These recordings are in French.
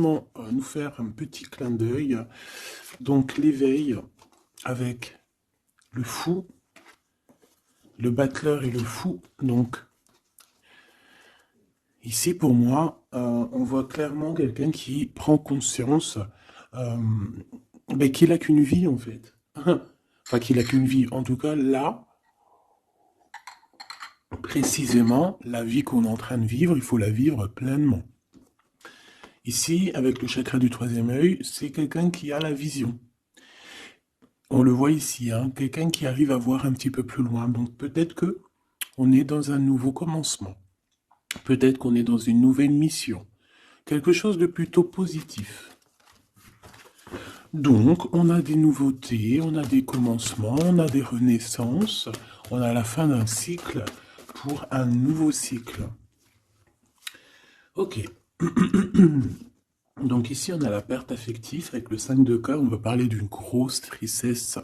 seulement nous faire un petit clin d'œil. Donc l'éveil avec le fou, le battleur et le fou. Donc ici pour moi, on voit clairement quelqu'un qui prend conscience qu'il a qu'une vie en fait. Enfin qu'il a qu'une vie. En tout cas là, précisément, la vie qu'on est en train de vivre, il faut la vivre pleinement. Ici, avec le chakra du troisième œil, c'est quelqu'un qui a la vision. On le voit ici, hein, quelqu'un qui arrive à voir un petit peu plus loin. Donc peut-être que on est dans un nouveau commencement. Peut-être qu'on est dans une nouvelle mission. Quelque chose de plutôt positif. Donc, on a des nouveautés, on a des commencements, on a des renaissances, on a la fin d'un cycle pour un nouveau cycle. Ok. Donc ici, on a la perte affective avec le 5 de cœur. On va parler d'une grosse tristesse.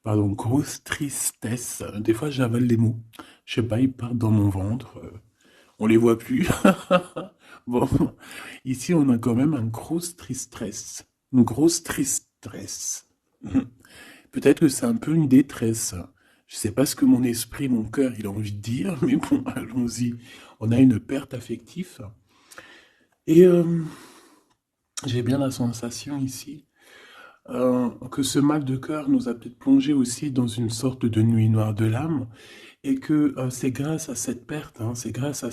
Pardon, grosse tristesse. Des fois, j'avale les mots. Je sais pas, ils partent dans mon ventre. On les voit plus. Bon, ici, on a quand même une grosse tristesse. Une grosse tristesse. Peut-être que c'est un peu une détresse. Je sais pas ce que mon esprit, mon cœur, il a envie de dire, mais bon, allons-y. On a une perte affective. Et j'ai bien la sensation ici que ce mal de cœur nous a peut-être plongé aussi dans une sorte de nuit noire de l'âme, et que c'est grâce à cette perte, hein, c'est grâce à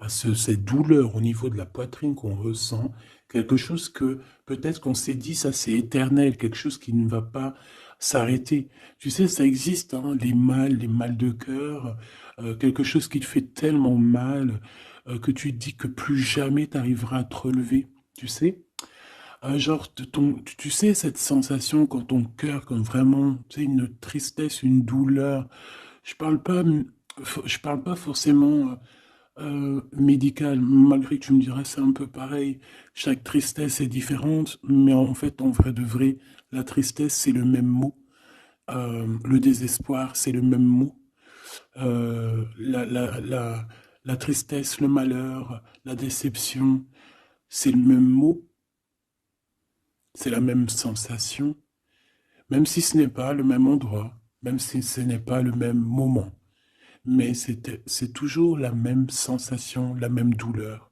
cette douleur au niveau de la poitrine qu'on ressent, quelque chose que peut-être qu'on s'est dit, ça c'est éternel, quelque chose qui ne va pas s'arrêter. Tu sais, ça existe, hein, les mal de cœur, quelque chose qui te fait tellement mal que tu te dis que plus jamais tu arriveras à te relever, tu sais. Genre, tu sais, cette sensation quand ton cœur, quand vraiment, tu sais, une tristesse, une douleur, je parle pas, je parle pas forcément médical, malgré que tu me diras c'est un peu pareil, chaque tristesse est différente, mais en fait, en vrai de vrai, la tristesse, c'est le même mot. Le désespoir, c'est le même mot. La tristesse, le malheur, la déception, c'est le même mot, c'est la même sensation. Même si ce n'est pas le même endroit, même si ce n'est pas le même moment, mais c'est toujours la même sensation, la même douleur.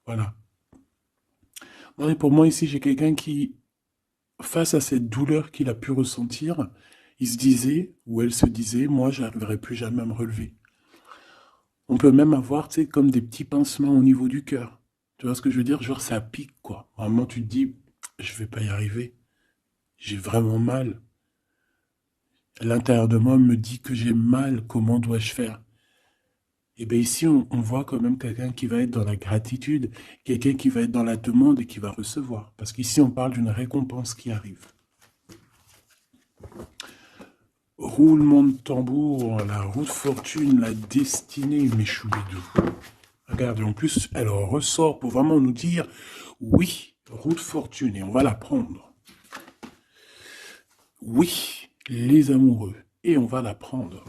Voilà. Bon, et pour moi, ici, j'ai quelqu'un qui, face à cette douleur qu'il a pu ressentir, il se disait, ou elle se disait, moi, je n'arriverai plus jamais à me relever. On peut même avoir, tu sais, comme des petits pincements au niveau du cœur. Tu vois ce que je veux dire? Genre, ça pique, quoi. Vraiment, tu te dis, je vais pas y arriver. J'ai vraiment mal. L'intérieur de moi me dit que j'ai mal, comment dois-je faire? Et bien ici, on voit quand même quelqu'un qui va être dans la gratitude, quelqu'un qui va être dans la demande et qui va recevoir. Parce qu'ici, on parle d'une récompense qui arrive. Roulement de tambour, la roue de fortune, la destinée, mes choubidous. Regardez, en plus, elle ressort pour vraiment nous dire, oui, roue de fortune, et on va la prendre. Oui, les amoureux, et on va la prendre.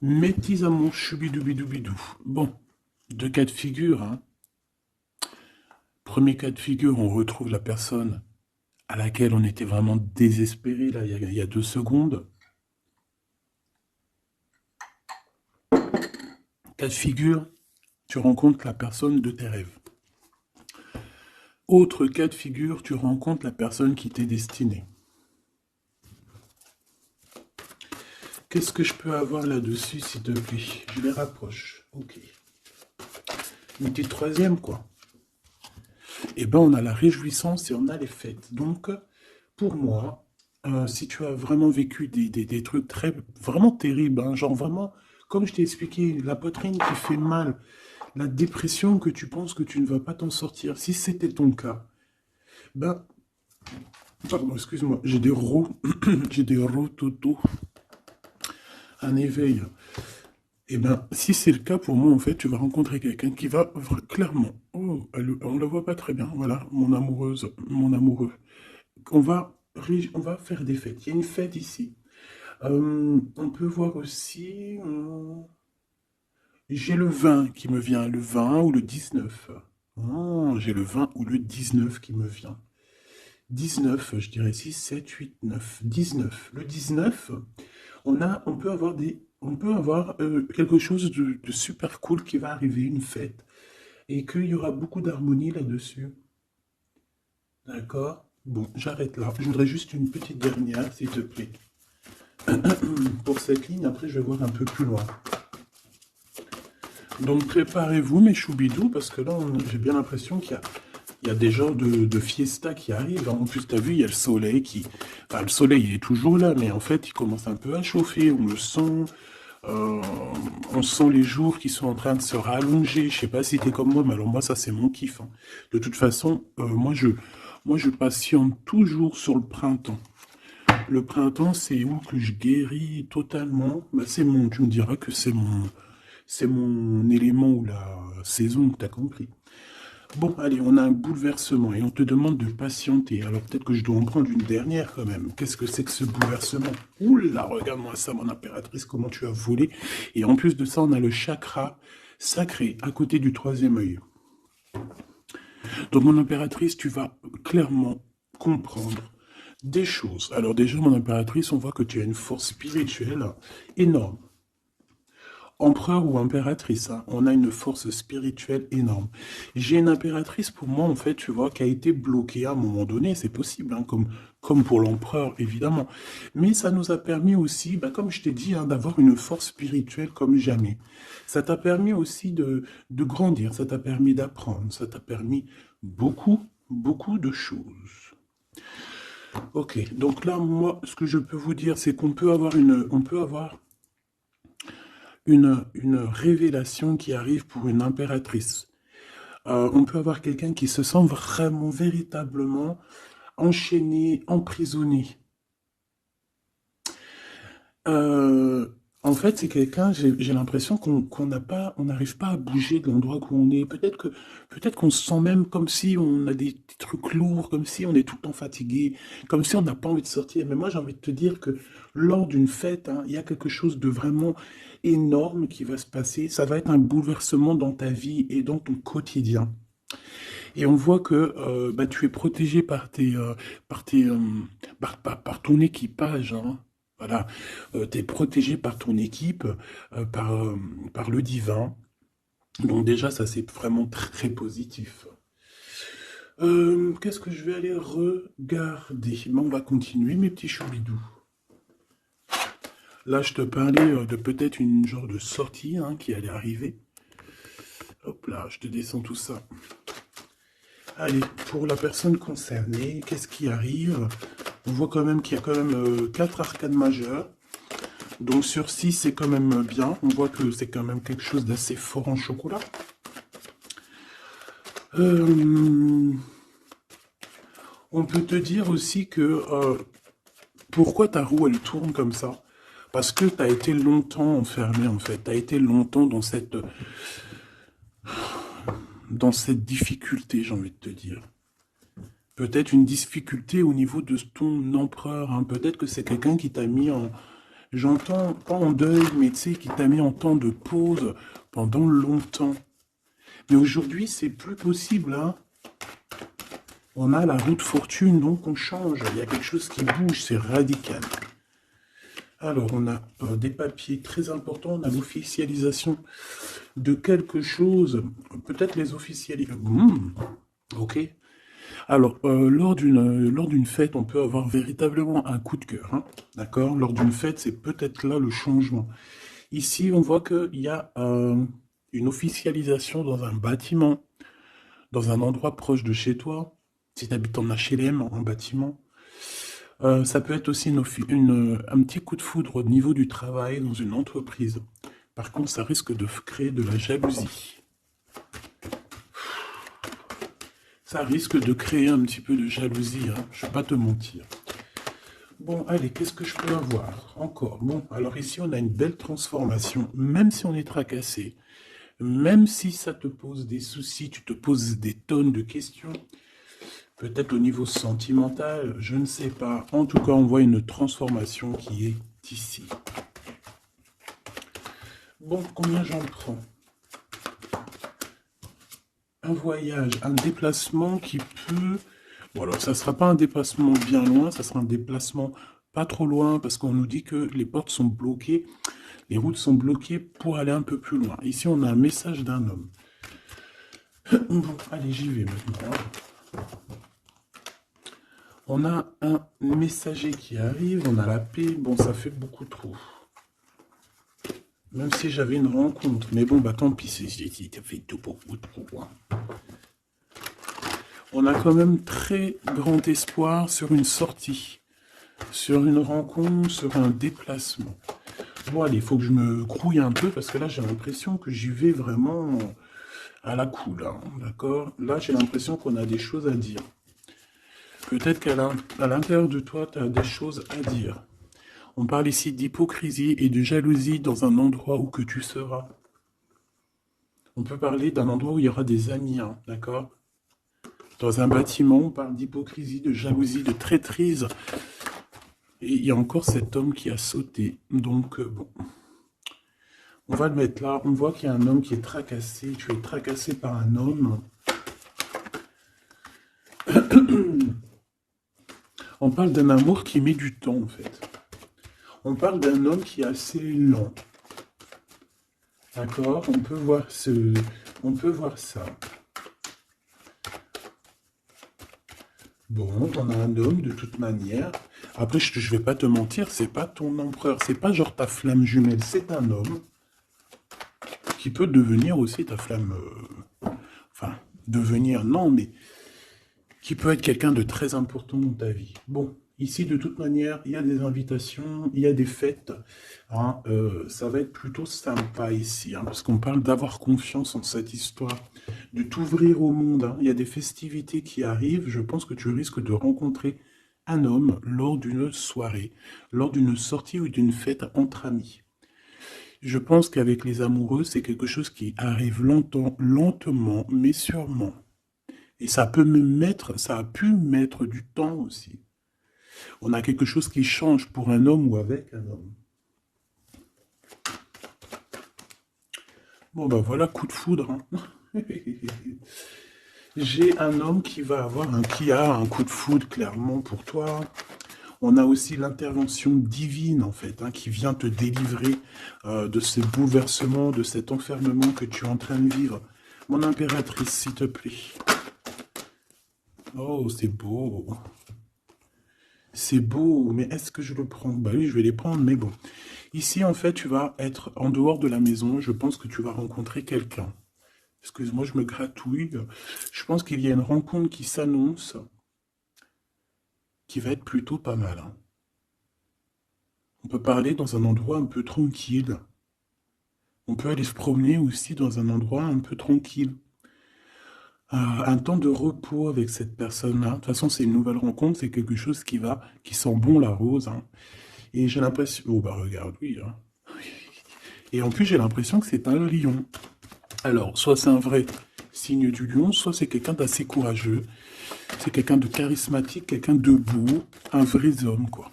Mes petits amours, choubidoubidou. Bon, deux cas de figure. Hein. Premier cas de figure, on retrouve la personne à laquelle on était vraiment désespéré, là, il y a 2 secondes. Cas de figure, tu rencontres la personne de tes rêves. Autre cas de figure, tu rencontres la personne qui t'est destinée. Qu'est-ce que je peux avoir là-dessus, s'il te plaît? Je les rapproche. Ok. Une petite troisième, quoi. Eh ben, on a la réjouissance et on a les fêtes. Donc, pour moi, si tu as vraiment vécu des trucs vraiment terribles, hein, genre vraiment, comme je t'ai expliqué, la poitrine qui fait mal, la dépression que tu penses que tu ne vas pas t'en sortir, si c'était ton cas, ben, pardon, excuse-moi, j'ai des j'ai des rototos, un éveil. Eh ben, si c'est le cas pour moi, en fait, tu vas rencontrer quelqu'un qui va clairement, oh, on la voit pas très bien, voilà, mon amoureuse, mon amoureux. On va, on va faire des fêtes. Il y a une fête ici. On peut voir aussi J'ai le 20 qui me vient, le 20 ou le 19. Oh, j'ai le 20 ou le 19 qui me vient. 19, je dirais 6, 7, 8, 9, 19. Le 19, on peut avoir quelque chose de super cool qui va arriver, une fête, et qu'il y aura beaucoup d'harmonie là-dessus. D'accord? Bon, j'arrête là. Je voudrais juste une petite dernière, s'il te plaît. Pour cette ligne, après, je vais voir un peu plus loin. Donc, préparez-vous, mes choubidous, parce que là, j'ai bien l'impression qu'il y a des genres de fiesta qui arrivent. En plus, tu as vu, il y a le soleil qui... Enfin, le soleil, il est toujours là, mais en fait, il commence un peu à chauffer. On le sent. Euh, on sent les jours qui sont en train de se rallonger. Je sais pas si t'es comme moi, mais alors moi, ça, c'est mon kiff, hein. De toute façon, moi, je patiente toujours sur le printemps. Le printemps, c'est où que je guéris totalement. Bah, tu me diras que c'est mon élément ou la saison, t'as compris. Bon, allez, on a un bouleversement et on te demande de patienter. Alors peut-être que je dois en prendre une dernière quand même. Qu'est-ce que c'est que ce bouleversement? Oula, regarde-moi ça, mon impératrice, comment tu as volé. Et en plus de ça, on a le chakra sacré à côté du troisième œil. Donc, mon impératrice, tu vas clairement comprendre des choses. Alors déjà, mon impératrice, on voit que tu as une force spirituelle énorme. Empereur ou impératrice, hein, on a une force spirituelle énorme. J'ai une impératrice pour moi, en fait, tu vois, qui a été bloquée à un moment donné, c'est possible, hein, comme pour l'empereur, évidemment. Mais ça nous a permis aussi, bah, comme je t'ai dit, hein, d'avoir une force spirituelle comme jamais. Ça t'a permis aussi de grandir, ça t'a permis d'apprendre, ça t'a permis beaucoup, beaucoup de choses. Ok, donc là, moi, ce que je peux vous dire, c'est qu'on peut avoir une révélation qui arrive pour une impératrice. On peut avoir quelqu'un qui se sent vraiment, véritablement enchaîné, emprisonné. Euh, En fait, c'est quelqu'un, j'ai l'impression qu'on n'a pas, on n'arrive pas à bouger de l'endroit où on est. Peut-être qu'on se sent même comme si on a des trucs lourds, comme si on est tout le temps fatigué, comme si on n'a pas envie de sortir. Mais moi, j'ai envie de te dire que lors d'une fête, hein, il y a quelque chose de vraiment énorme qui va se passer. Ça va être un bouleversement dans ta vie et dans ton quotidien. Et on voit que bah, tu es protégé par par ton équipage, hein. Voilà, tu es protégé par ton équipe, par le divin. Donc déjà, ça c'est vraiment très positif. Qu'est-ce que je vais aller regarder? Ben, on va continuer, mes petits choubidous. Là, je te parlais de peut-être une genre de sortie, hein, qui allait arriver. Hop là, je te descends tout ça. Allez, pour la personne concernée, qu'est-ce qui arrive? On voit quand même qu'il y a quand même 4 arcades majeures. Donc sur 6, c'est quand même bien. On voit que c'est quand même quelque chose d'assez fort en chocolat. On peut te dire aussi que pourquoi ta roue elle tourne comme ça? Parce que tu as été longtemps enfermé en fait. Tu as été longtemps dans cette difficulté, j'ai envie de te dire. Peut-être une difficulté au niveau de ton empereur, hein. Peut-être que c'est quelqu'un qui t'a mis en, j'entends pas en deuil, mais tu sais, qui t'a mis en temps de pause pendant longtemps. Mais aujourd'hui, c'est plus possible, hein. On a la roue de fortune, donc on change. Il y a quelque chose qui bouge, c'est radical. Alors, on a des papiers très importants. On a l'officialisation de quelque chose. Peut-être les officialisations. Ok. Alors, lors d'une fête, on peut avoir véritablement un coup de cœur, hein. D'accord? Lors d'une fête, c'est peut-être là le changement. Ici, on voit qu'il y a une officialisation dans un bâtiment, dans un endroit proche de chez toi. Si tu habites en HLM, en bâtiment. Ça peut être aussi un petit coup de foudre au niveau du travail dans une entreprise. Par contre, ça risque de créer de la jalousie. Ça risque de créer un petit peu de jalousie, hein. Je ne vais pas te mentir. Bon, allez, qu'est-ce que je peux avoir encore? Bon, alors ici, on a une belle transformation, même si on est tracassé, même si ça te pose des soucis, tu te poses des tonnes de questions, peut-être au niveau sentimental, je ne sais pas. En tout cas, on voit une transformation qui est ici. Bon, combien j'en prends? un voyage, un déplacement qui peut... Bon, alors, ça ne sera pas un déplacement bien loin, ça sera un déplacement pas trop loin, parce qu'on nous dit que les portes sont bloquées, les routes sont bloquées pour aller un peu plus loin. Ici, on a un message d'un homme. Bon, allez, j'y vais maintenant. On a un messager qui arrive, on a la paix. Bon, ça fait beaucoup trop. Même si j'avais une rencontre. Mais bon, bah tant pis, ça fait tout beaucoup trop. On a quand même très grand espoir sur une sortie, sur une rencontre, sur un déplacement. Bon, allez, il faut que je me grouille un peu, parce que là, j'ai l'impression que j'y vais vraiment à la cool, hein, d'accord? Là, j'ai l'impression qu'on a des choses à dire. Peut-être qu'à l'intérieur de toi, tu as des choses à dire. On parle ici d'hypocrisie et de jalousie dans un endroit où que tu seras. On peut parler d'un endroit où il y aura des amis, hein, d'accord? Dans un bâtiment, on parle d'hypocrisie, de jalousie, de traîtrise. Et il y a encore cet homme qui a sauté. Donc, bon. On va le mettre là. On voit qu'il y a un homme qui est tracassé. Tu es tracassé par un homme. On parle d'un amour qui met du temps, en fait. On parle d'un homme qui est assez lent. D'accord? On peut voir ça. Bon, on a un homme de toute manière. Après, je vais pas te mentir, c'est pas ton empereur, c'est pas genre ta flamme jumelle, c'est un homme qui peut devenir aussi ta flamme... enfin, devenir, non, mais qui peut être quelqu'un de très important dans ta vie. Bon, ici, de toute manière, il y a des invitations, il y a des fêtes. Hein, ça va être plutôt sympa ici, hein, parce qu'on parle d'avoir confiance en cette histoire, de t'ouvrir au monde. Hein. Il y a des festivités qui arrivent. Je pense que tu risques de rencontrer un homme lors d'une soirée, lors d'une sortie ou d'une fête entre amis. Je pense qu'avec les amoureux, c'est quelque chose qui arrive lentement, mais sûrement. Et ça peut ça a pu mettre du temps aussi. On a quelque chose qui change pour un homme ou avec un homme. Bon ben voilà, coup de foudre. Hein. J'ai un homme qui a un coup de foudre clairement pour toi. On a aussi l'intervention divine en fait, hein, qui vient te délivrer de ces bouleversements, de cet enfermement que tu es en train de vivre. Mon impératrice, s'il te plaît. Oh, c'est beau. C'est beau, mais est-ce que je le prends? Bah oui, je vais les prendre, mais bon. Ici, en fait, tu vas être en dehors de la maison. Je pense que tu vas rencontrer quelqu'un. Excuse-moi, je me gratouille. Je pense qu'il y a une rencontre qui s'annonce, qui va être plutôt pas mal. Hein. On peut parler dans un endroit un peu tranquille. On peut aller se promener aussi dans un endroit un peu tranquille. Un temps de repos avec cette personne-là. De toute façon, c'est une nouvelle rencontre, c'est quelque chose qui sent bon la rose. Hein. Et j'ai l'impression... Oh, bah regarde, oui. Hein. Et en plus, j'ai l'impression que c'est un lion. Alors, soit c'est un vrai signe du lion, soit c'est quelqu'un d'assez courageux. C'est quelqu'un de charismatique, quelqu'un de beau, un vrai homme, quoi.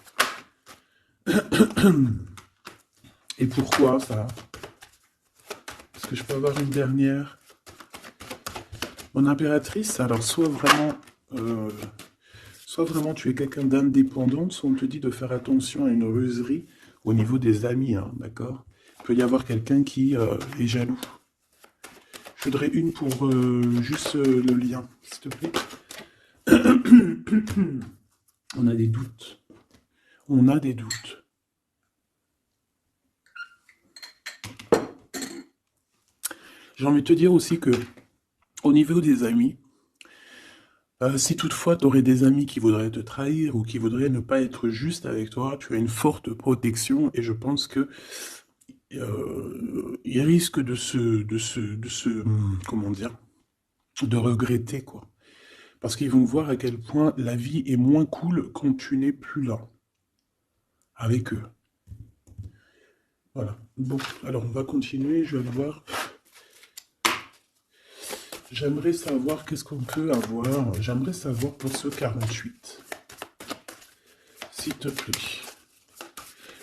Et pourquoi ça? Est-ce que je peux avoir une dernière? Mon impératrice, alors soit vraiment tu es quelqu'un d'indépendant, soit on te dit de faire attention à une ruserie au niveau des amis, hein, d'accord? Il peut y avoir quelqu'un qui est jaloux. Je voudrais une pour juste le lien, s'il te plaît. On a des doutes. On a des doutes. J'ai envie de te dire aussi que, au niveau des amis, si toutefois tu aurais des amis qui voudraient te trahir ou qui voudraient ne pas être juste avec toi, tu as une forte protection et je pense que ils risquent comment dire, de regretter quoi. Parce qu'ils vont voir à quel point la vie est moins cool quand tu n'es plus là avec eux. Voilà. Bon, alors on va continuer, je vais aller voir. J'aimerais savoir qu'est-ce qu'on peut avoir. J'aimerais savoir pour ce 48. S'il te plaît.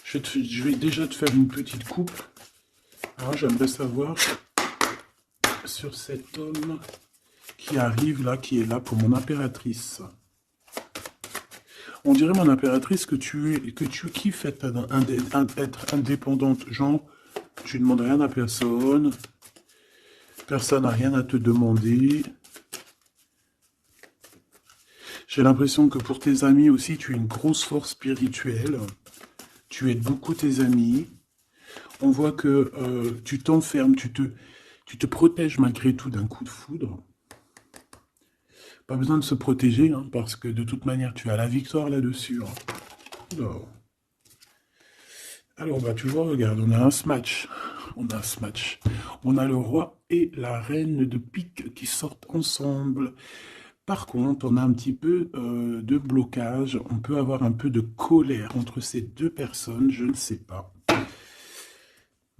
Je vais déjà te faire une petite coupe. Alors j'aimerais savoir sur cet homme qui arrive là, qui est là pour mon impératrice. On dirait, mon impératrice, que tu kiffes être indépendante. Genre, tu ne demandes rien à personne. Personne n'a rien à te demander. J'ai l'impression que pour tes amis aussi, tu es une grosse force spirituelle. Tu aides beaucoup tes amis. On voit que tu t'enfermes, tu te protèges malgré tout d'un coup de foudre. Pas besoin de se protéger, hein, parce que de toute manière, tu as la victoire là-dessus. Hein. Alors, bah, tu vois, regarde, on a un smash. On a un smash. On a le roi et la reine de pique qui sortent ensemble. Par contre, on a un petit peu de blocage. On peut avoir un peu de colère entre ces deux personnes, je ne sais pas.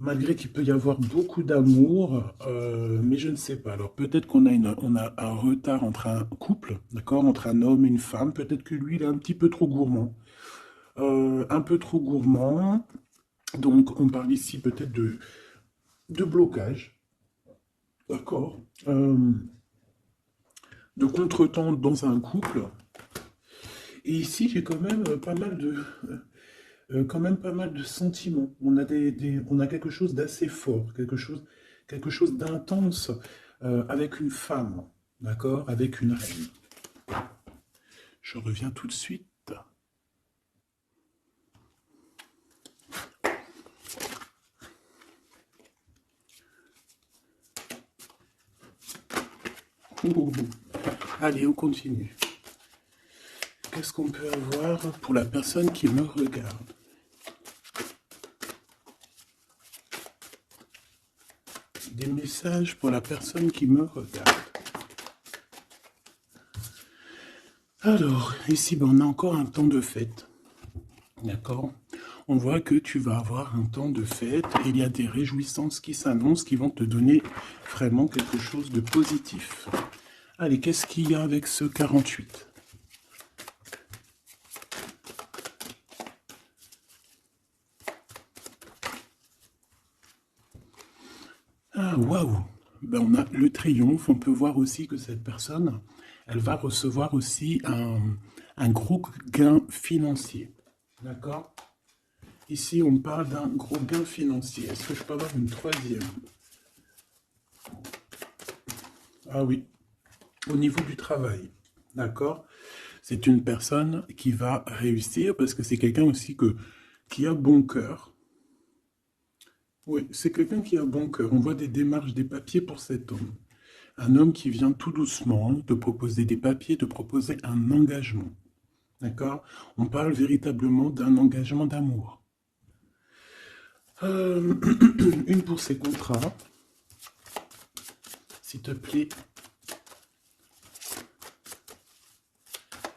Malgré qu'il peut y avoir beaucoup d'amour, mais je ne sais pas. Alors peut-être on a un retard entre un couple, d'accord, entre un homme et une femme. Peut-être que lui, il est un petit peu trop gourmand. Un peu trop gourmand. Donc on parle ici peut-être de blocage, d'accord, de contretemps dans un couple. Et ici, j'ai quand même pas mal de sentiments. On a on a quelque chose d'assez fort, quelque chose d'intense avec une femme, d'accord, avec une reine. Je reviens tout de suite. Ouh. Allez, on continue. Qu'est-ce qu'on peut avoir pour la personne qui me regarde? Des messages pour la personne qui me regarde. Alors, ici, ben, on a encore un temps de fête. D'accord? On voit que tu vas avoir un temps de fête et il y a des réjouissances qui s'annoncent qui vont te donner vraiment quelque chose de positif. Allez, qu'est-ce qu'il y a avec ce 48? Ah, waouh! Ben, on a le triomphe. On peut voir aussi que cette personne, elle va recevoir aussi un gros gain financier. D'accord? Ici, on parle d'un gros gain financier. Est-ce que je peux avoir une troisième? Ah oui, au niveau du travail. D'accord? C'est une personne qui va réussir parce que c'est quelqu'un aussi qui a bon cœur. Oui, c'est quelqu'un qui a bon cœur. On voit des démarches, des papiers pour cet homme. Un homme qui vient tout doucement te proposer des papiers, te proposer un engagement. D'accord? On parle véritablement d'un engagement d'amour. Une pour ses contrats. S'il te plaît.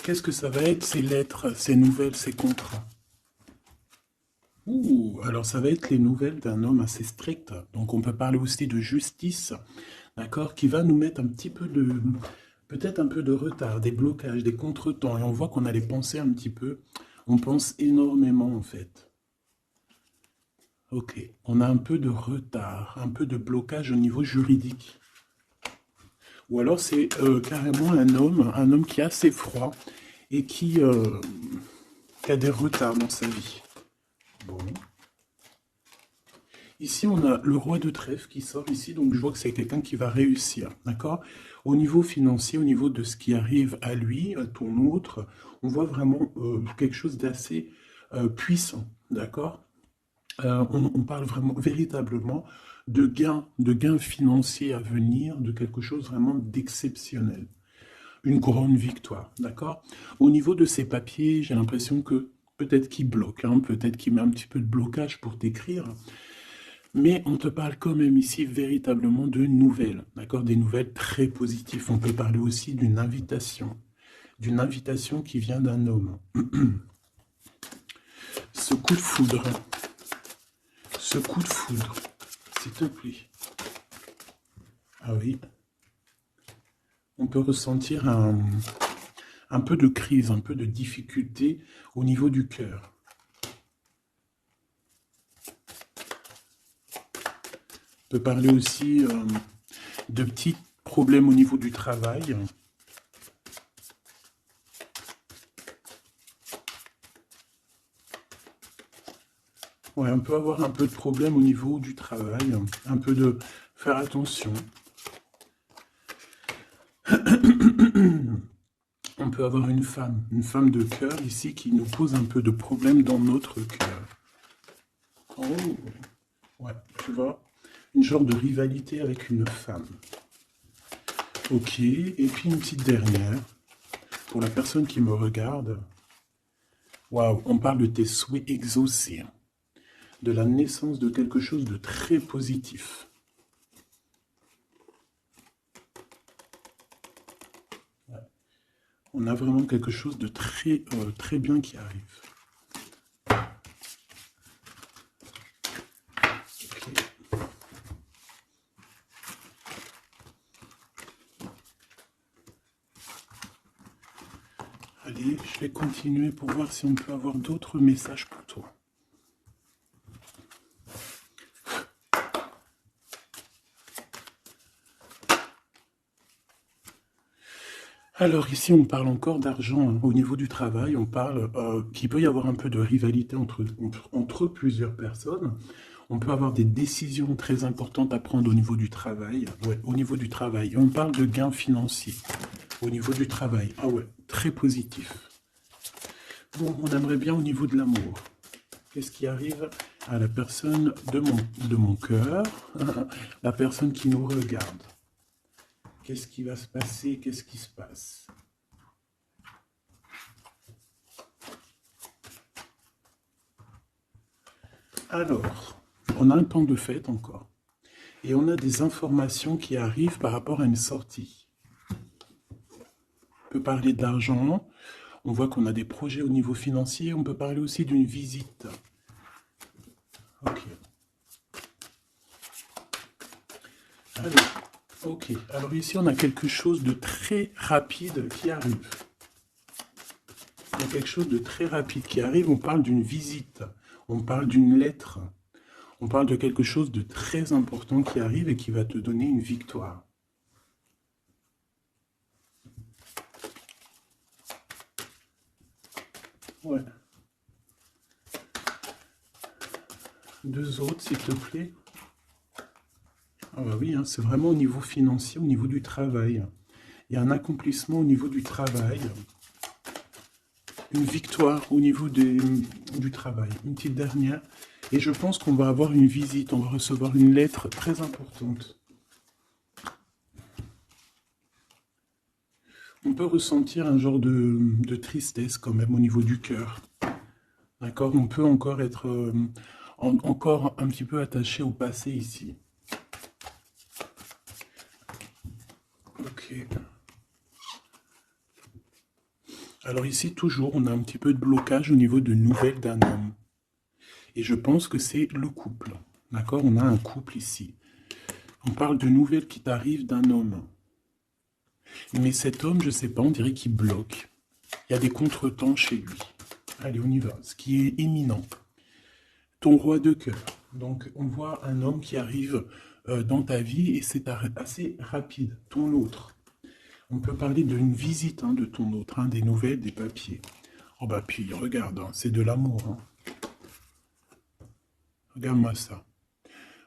Qu'est-ce que ça va être, ces lettres, ces nouvelles, ces contrats? Ouh, alors ça va être les nouvelles d'un homme assez strict. Donc on peut parler aussi de justice, d'accord, qui va nous mettre un petit peu peut-être un peu de retard, des blocages, des contretemps. Et on voit qu'on a les pensées un petit peu. On pense énormément en fait. Ok, on a un peu de retard, un peu de blocage au niveau juridique. Ou alors c'est carrément un homme qui est assez froid et qui a des retards dans sa vie. Bon. Ici, on a le roi de trèfle qui sort ici, donc je vois que c'est quelqu'un qui va réussir, d'accord? Au niveau financier, au niveau de ce qui arrive à lui, à ton autre, on voit vraiment quelque chose d'assez puissant, d'accord? On parle vraiment, véritablement de gains financiers à venir, de quelque chose vraiment d'exceptionnel. Une grande victoire, d'accord? Au niveau de ces papiers, j'ai l'impression que peut-être qu'il bloque, hein, peut-être qu'il met un petit peu de blocage pour t'écrire, mais on te parle quand même ici véritablement de nouvelles, d'accord? Des nouvelles très positives. On peut parler aussi d'une invitation qui vient d'un homme. Ce coup de foudre, s'il te plaît. Ah oui, on peut ressentir un peu de crise, un peu de difficulté au niveau du cœur. On peut parler aussi de petites problème au niveau du travail. Ouais, on peut avoir un peu de problème au niveau du travail, un peu de faire attention. On peut avoir une femme de cœur ici qui nous pose un peu de problème dans notre cœur. Oh, ouais, tu vois, une genre de rivalité avec une femme. Ok, et puis une petite dernière, pour la personne qui me regarde. Waouh, on parle de tes souhaits exaucés, de la naissance de quelque chose de très positif. Ouais. On a vraiment quelque chose de très, très bien qui arrive. Allez, je vais continuer pour voir si on peut avoir d'autres messages pour toi. Alors ici, on parle encore d'argent, hein. Au niveau du travail, on parle qu'il peut y avoir un peu de rivalité entre plusieurs personnes. On peut avoir des décisions très importantes à prendre au niveau du travail. Ouais, au niveau du travail. Et on parle de gains financiers au niveau du travail. Ah ouais, très positif. Bon, on aimerait bien au niveau de l'amour. Qu'est-ce qui arrive à la personne de mon cœur, la personne qui nous regarde? Qu'est-ce qui va se passer? Qu'est-ce qui se passe? Alors, on a un temps de fête encore. Et on a des informations qui arrivent par rapport à une sortie. On peut parler d'argent. On voit qu'on a des projets au niveau financier. On peut parler aussi d'une visite. Ok. Alors ici, on a quelque chose de très rapide qui arrive. Il y a quelque chose de très rapide qui arrive. On parle d'une visite. On parle d'une lettre. On parle de quelque chose de très important qui arrive et qui va te donner une victoire. Ouais. Deux autres, s'il te plaît. Ah bah oui, hein, c'est vraiment au niveau financier, au niveau du travail. Il y a un accomplissement au niveau du travail. Une victoire au niveau du travail. Une petite dernière. Et je pense qu'on va avoir une visite. On va recevoir une lettre très importante. On peut ressentir un genre de tristesse quand même au niveau du cœur. D'accord? On peut encore être encore un petit peu attaché au passé ici. Ok. Alors ici, toujours, on a un petit peu de blocage au niveau de nouvelles d'un homme. Et je pense que c'est le couple. D'accord? On a un couple ici. On parle de nouvelles qui t'arrivent d'un homme. Mais cet homme, je ne sais pas, on dirait qu'il bloque. Il y a des contretemps chez lui. Allez, on y va. Ce qui est imminent. Ton roi de cœur. Donc, on voit un homme qui arrive dans ta vie et c'est assez rapide. Ton autre. On peut parler d'une visite de ton autre, des nouvelles, des papiers. Oh bah puis, regarde, c'est de l'amour. Regarde-moi ça.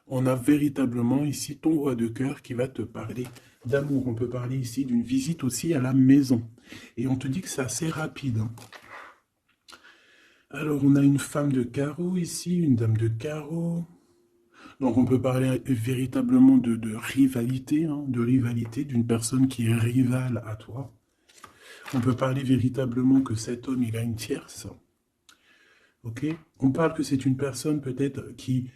On a véritablement ici ton roi de cœur qui va te parler d'amour. On peut parler ici d'une visite aussi à la maison. Et on te dit que c'est assez rapide. Alors, on a une femme de carreau ici, une dame de carreau. Donc, on peut parler véritablement de rivalité, d'une personne qui est rivale à toi. On peut parler véritablement que cet homme, il a une tierce. Ok? On parle que c'est une personne peut-être qui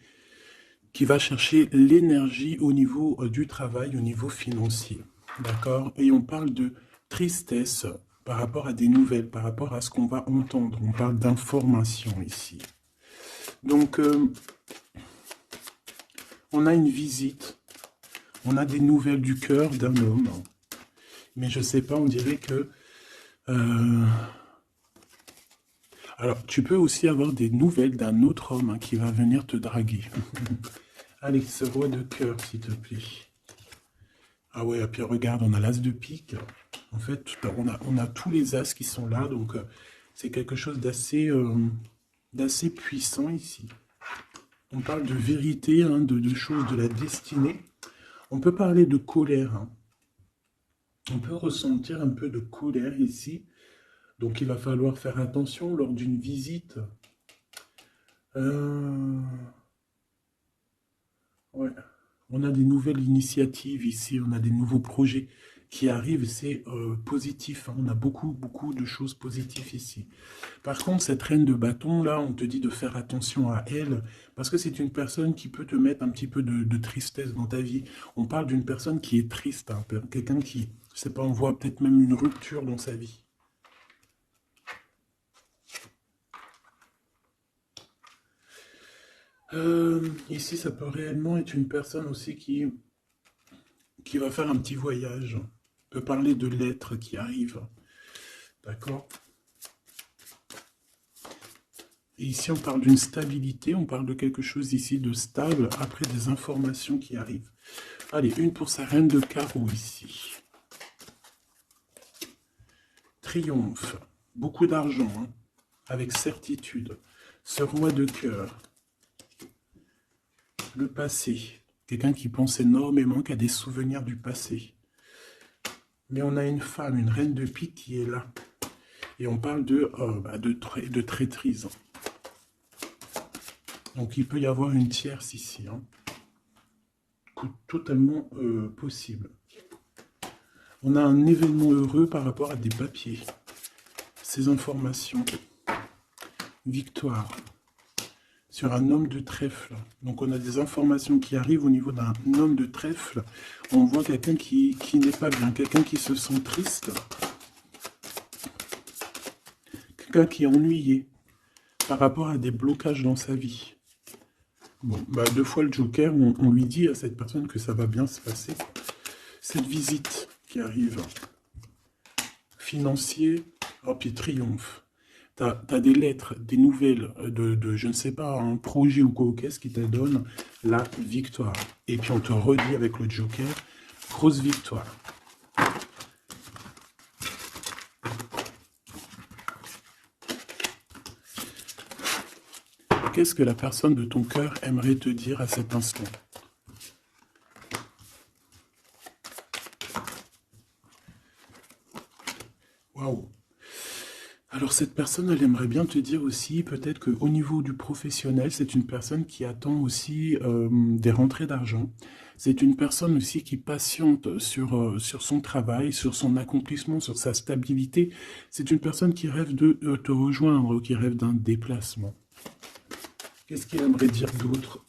va chercher l'énergie au niveau du travail, au niveau financier. D'accord? Et on parle de tristesse par rapport à des nouvelles, par rapport à ce qu'on va entendre. On parle d'information ici. Donc, on a une visite. On a des nouvelles du cœur d'un homme. Mais je sais pas, on dirait que... Alors, tu peux aussi avoir des nouvelles d'un autre homme qui va venir te draguer. Allez, ce roi de cœur, s'il te plaît. Ah ouais, et puis regarde, on a l'as de pique. En fait, on a tous les as qui sont là, donc c'est quelque chose d'assez puissant ici. On parle de vérité, hein, de choses de la destinée. On peut parler de colère, hein. On peut ressentir un peu de colère ici. Donc il va falloir faire attention lors d'une visite. Euh, ouais. On a des nouvelles initiatives ici, on a des nouveaux projets qui arrivent, c'est positif, hein. On a beaucoup, beaucoup de choses positives ici. Par contre, cette reine de bâton, là, on te dit de faire attention à elle, parce que c'est une personne qui peut te mettre un petit peu de tristesse dans ta vie. On parle d'une personne qui est triste, hein, quelqu'un qui, je sais pas, on voit peut-être même une rupture dans sa vie. Ici, ça peut réellement être une personne aussi qui va faire un petit voyage. On peut parler de lettres qui arrivent. D'accord? Et ici, on parle d'une stabilité, on parle de quelque chose ici de stable après des informations qui arrivent. Allez, une pour sa reine de carreau ici. Triomphe. Beaucoup d'argent, hein, avec certitude. Ce roi de cœur. Le passé. Quelqu'un qui pense énormément, qui a des souvenirs du passé. Mais on a une femme, une reine de pique qui est là. Et on parle de traîtrise. Donc il peut y avoir une tierce ici, hein. Totalement possible. On a un événement heureux par rapport à des papiers. Ces informations. Victoire. Sur un homme de trèfle. Donc on a des informations qui arrivent au niveau d'un homme de trèfle. On voit quelqu'un qui n'est pas bien, quelqu'un qui se sent triste. Quelqu'un qui est ennuyé par rapport à des blocages dans sa vie. Bon, bah, deux fois le Joker, on lui dit à cette personne que ça va bien se passer. Cette visite qui arrive, financier, oh, puis triomphe. T'as des lettres, des nouvelles je ne sais pas, un projet ou quoi qu'est-ce qui te donne la victoire. Et puis on te redit avec le Joker, grosse victoire. Qu'est-ce que la personne de ton cœur aimerait te dire à cet instant? Waouh! Alors cette personne, elle aimerait bien te dire aussi, peut-être qu'au niveau du professionnel, c'est une personne qui attend aussi des rentrées d'argent. C'est une personne aussi qui patiente sur son travail, sur son accomplissement, sur sa stabilité. C'est une personne qui rêve de te rejoindre, qui rêve d'un déplacement. Qu'est-ce qu'il aimerait dire d'autre?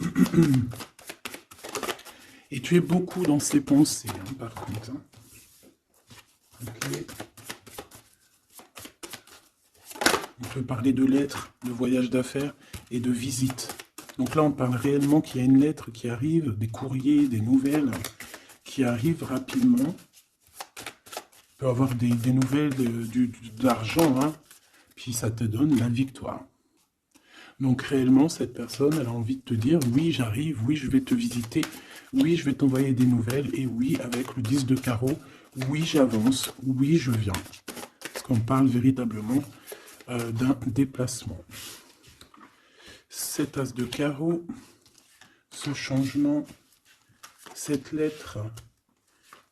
Et tu es beaucoup dans ses pensées, hein, par contre. Hein. Okay. On peut parler de lettres, de voyage d'affaires et de visites. Donc là, on parle réellement qu'il y a une lettre qui arrive, des courriers, des nouvelles qui arrivent rapidement. On peut avoir des nouvelles d'argent, hein, puis ça te donne la victoire. Donc réellement, cette personne, elle a envie de te dire, oui, j'arrive, oui, je vais te visiter, oui, je vais t'envoyer des nouvelles, et oui, avec le 10 de carreau, oui, j'avance, oui, je viens. Parce qu'on parle véritablement d'un déplacement. Cet as de carreau, ce changement, cette lettre,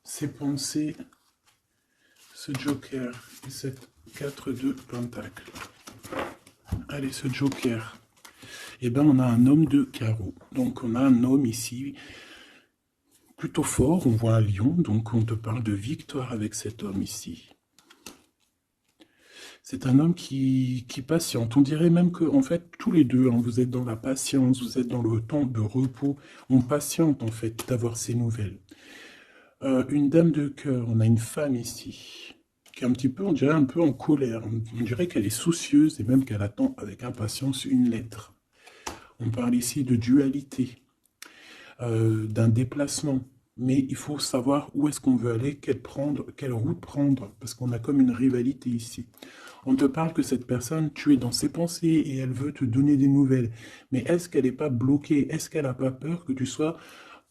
ces pensées, ce joker et cette 4 de pentacle. Allez, ce joker. Eh bien, on a un homme de carreau. Donc, on a un homme ici plutôt fort. On voit un lion. Donc, on te parle de victoire avec cet homme ici. C'est un homme qui patiente. On dirait même que, en fait, tous les deux, hein, vous êtes dans la patience, vous êtes dans le temps de repos. On patiente, en fait, d'avoir ces nouvelles. Une dame de cœur. On a une femme ici qui est un petit peu, on dirait un peu en colère. On dirait qu'elle est soucieuse et même qu'elle attend avec impatience une lettre. On parle ici de dualité, d'un déplacement. Mais il faut savoir où est-ce qu'on veut aller, quelle route prendre, parce qu'on a comme une rivalité ici. On te parle que cette personne, tu es dans ses pensées et elle veut te donner des nouvelles. Mais est-ce qu'elle n'est pas bloquée? Est-ce qu'elle n'a pas peur que tu sois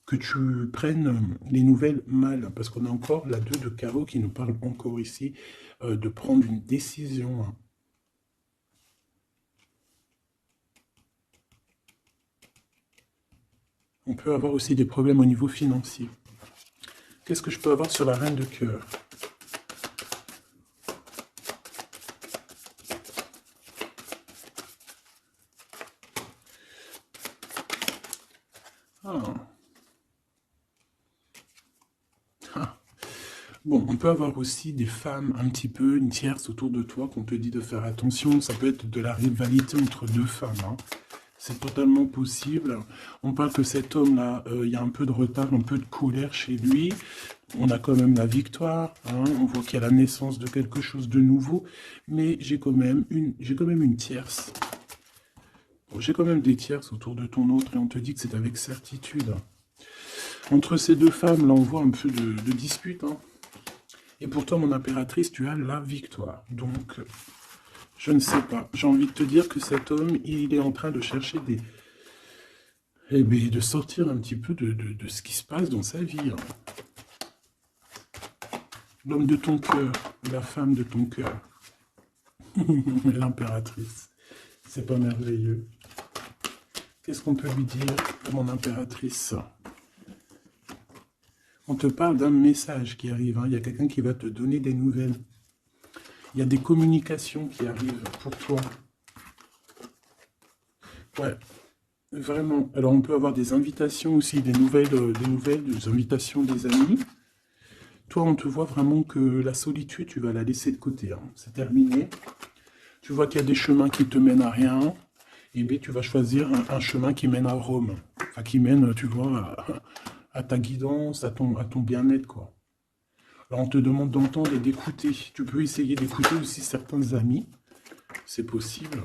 que tu prennes les nouvelles mal, parce qu'on a encore la 2 de carreau qui nous parle encore ici de prendre une décision, hein. On peut avoir aussi des problèmes au niveau financier. Qu'est-ce que je peux avoir sur la reine de cœur? Ah. Ah. Bon, on peut avoir aussi des femmes un petit peu, une tierce autour de toi qu'on te dit de faire attention. Ça peut être de la rivalité entre deux femmes, hein. C'est totalement possible. On parle que cet homme-là, il y a un peu de retard, un peu de colère chez lui. On a quand même la victoire, hein. On voit qu'il y a la naissance de quelque chose de nouveau. Mais j'ai quand même une tierce. Bon, j'ai quand même des tierces autour de ton autre et on te dit que c'est avec certitude. Entre ces deux femmes, là, on voit un peu de dispute, hein. Et pour toi, mon impératrice, tu as la victoire. Donc, je ne sais pas. J'ai envie de te dire que cet homme, il est en train de chercher des... Eh bien, de sortir un petit peu de ce qui se passe dans sa vie, hein. L'homme de ton cœur, la femme de ton cœur. L'impératrice. C'est pas merveilleux. Qu'est-ce qu'on peut lui dire, mon impératrice? On te parle d'un message qui arrive, hein. Il y a quelqu'un qui va te donner des nouvelles. Il y a des communications qui arrivent pour toi. Ouais, vraiment. Alors, on peut avoir des invitations aussi, des nouvelles, des invitations des amis. Toi, on te voit vraiment que la solitude, tu vas la laisser de côté, hein. C'est terminé. Tu vois qu'il y a des chemins qui te mènent à rien. Et bien, tu vas choisir un chemin qui mène à Rome. Enfin, qui mène, tu vois, à ta guidance, à ton bien-être, quoi. Alors, on te demande d'entendre et d'écouter. Tu peux essayer d'écouter aussi certains amis. C'est possible.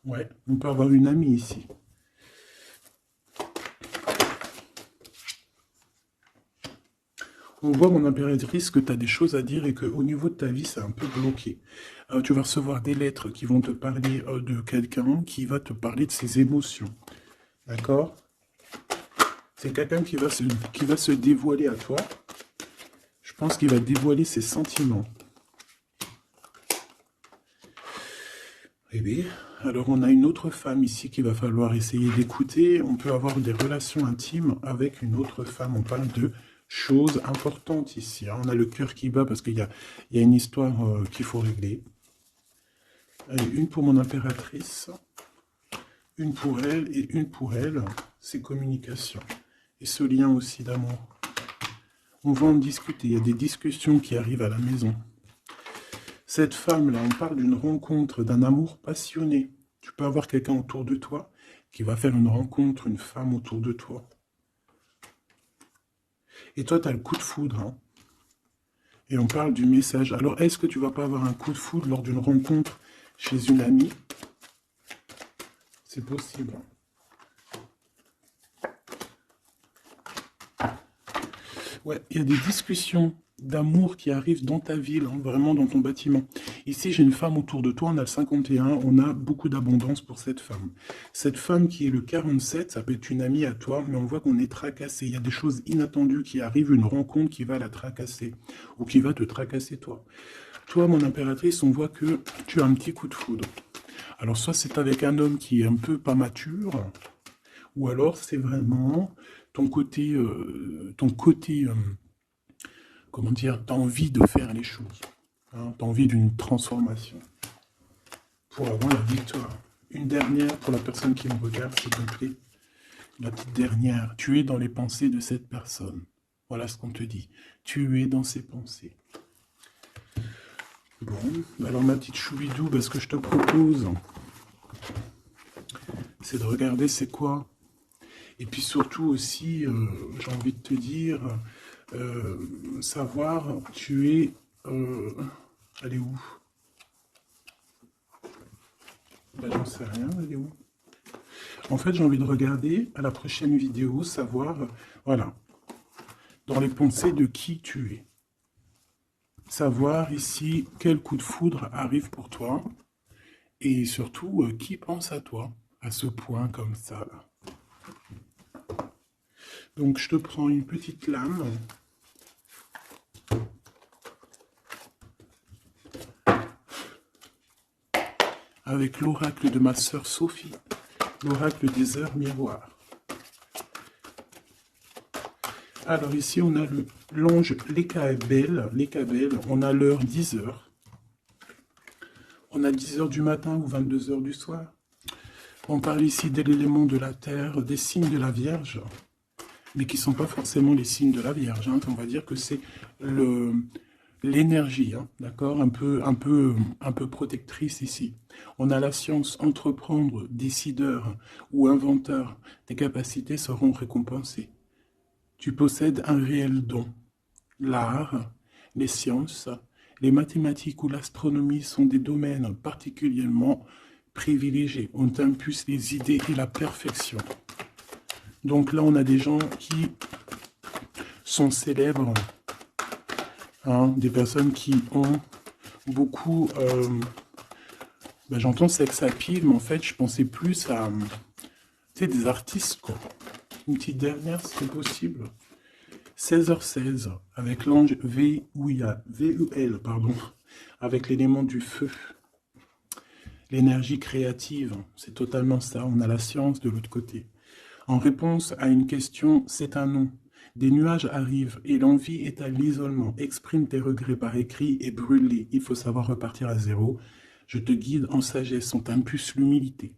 Ouais, on peut avoir une amie ici. On voit, mon impératrice, que tu as des choses à dire et qu'au niveau de ta vie, c'est un peu bloqué. Tu vas recevoir des lettres qui vont te parler de quelqu'un qui va te parler de ses émotions. D'accord? C'est quelqu'un qui va se dévoiler à toi. Je pense qu'il va dévoiler ses sentiments. Eh bien, alors on a une autre femme ici qu'il va falloir essayer d'écouter. On peut avoir des relations intimes avec une autre femme. On parle de choses importantes ici, hein. On a le cœur qui bat parce qu'il y a une histoire qu'il faut régler. Allez, une pour mon impératrice, une pour elle et une pour elle. C'est communication. Et ce lien aussi d'amour. On va en discuter. Il y a des discussions qui arrivent à la maison. Cette femme-là, on parle d'une rencontre, d'un amour passionné. Tu peux avoir quelqu'un autour de toi qui va faire une rencontre, une femme autour de toi. Et toi, tu as le coup de foudre, hein. Et on parle du message. Alors, est-ce que tu vas pas avoir un coup de foudre lors d'une rencontre chez une amie? C'est possible. Ouais, il y a des discussions d'amour qui arrivent dans ta ville, hein, vraiment dans ton bâtiment. Ici, j'ai une femme autour de toi, on a le 51, on a beaucoup d'abondance pour cette femme. Cette femme qui est le 47, ça peut être une amie à toi, mais on voit qu'on est tracassé. Il y a des choses inattendues qui arrivent, une rencontre qui va la tracasser, ou qui va te tracasser toi. Toi, mon impératrice, on voit que tu as un petit coup de foudre. Alors, soit c'est avec un homme qui est un peu pas mature, ou alors c'est vraiment ton côté, comment dire, t'as envie de faire les choses, hein, t'as envie d'une transformation pour avoir la victoire. Une dernière pour la personne qui me regarde, s'il te plaît. La petite dernière, tu es dans les pensées de cette personne. Voilà ce qu'on te dit. Tu es dans ses pensées. Bon, alors ma petite choubidou, ce que je te propose, c'est de regarder c'est quoi. Et puis surtout aussi, j'ai envie de te dire, savoir, tu es... elle est où? Ben, j'en sais rien, elle est où? En fait, j'ai envie de regarder à la prochaine vidéo, savoir, voilà, dans les pensées de qui tu es. Savoir ici quel coup de foudre arrive pour toi. Et surtout, qui pense à toi, à ce point comme ça, là. Donc, je te prends une petite lame. Avec l'oracle de ma sœur Sophie, l'oracle des heures miroirs. Alors ici, on a l'ange Lekabel, on a l'heure 10 heures. On a 10 heures du matin ou 22 heures du soir. On parle ici de l'élément de la terre, des signes de la Vierge, mais qui ne sont pas forcément les signes de la Vierge. Hein. On va dire que c'est l'énergie, hein, d'accord, un peu protectrice ici. On a la science, entreprendre, décideur ou inventeur, tes capacités seront récompensées. Tu possèdes un réel don. L'art, les sciences, les mathématiques ou l'astronomie sont des domaines particulièrement privilégiés. On t'impulse les idées et la perfection. Donc là, on a des gens qui sont célèbres, hein, des personnes qui ont beaucoup... j'entends sex appeal, mais en fait, je pensais plus à des artistes, quoi. Une petite dernière, si c'est possible. 16h16, avec l'ange VUL, pardon, avec l'élément du feu. L'énergie créative, c'est totalement ça. On a la science de l'autre côté. En réponse à une question, c'est un non. Des nuages arrivent et l'envie est à l'isolement. Exprime tes regrets par écrit et brûle-les. Il faut savoir repartir à zéro. Je te guide en sagesse, on t'impulse l'humilité.